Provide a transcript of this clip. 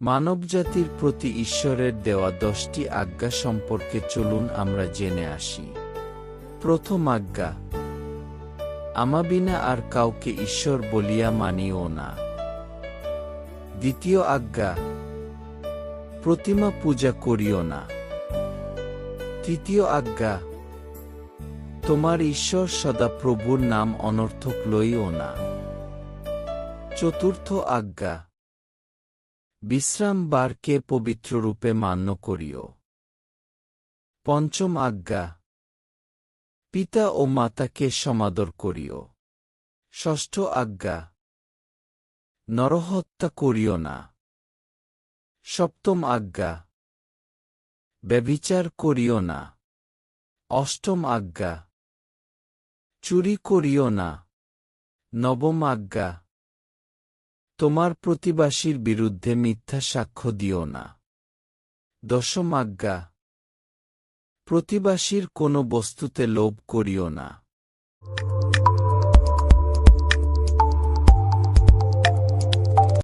মানবজাতির প্রতি ঈশ্বরের দেওয়া 10টি আজ্ঞা সম্পর্কে চলুন আমরা জেনে আসি। প্রথম আজ্ঞা, আমাবিনা আর কাউকে ঈশ্বর বলিয়া মানিও না। দ্বিতীয় আজ্ঞা, প্রতিমা পূজা করিও না। তৃতীয় আজ্ঞা, তোমার ঈশ্বর সদা প্রভুর নাম অনর্থক লইও না। চতুর্থ আজ্ঞা, বিশ্রামবারকে পবিত্ররূপে মান্য করিও। পঞ্চম আজ্ঞা, পিতা ও মাতাকে সমাদর করিও। ষষ্ঠ আজ্ঞা, নরহত্যা করিও না। সপ্তম আজ্ঞা, ব্যভিচার করিও না। অষ্টম আজ্ঞা, চুরি করিও না। নবম আজ্ঞা, তোমার প্রতিবাসীর বিরুদ্ধে মিথ্যা সাক্ষ্য দিও না। দশম আজ্ঞা, প্রতিবাসীর কোনো বস্তুতে লোভ করিও না।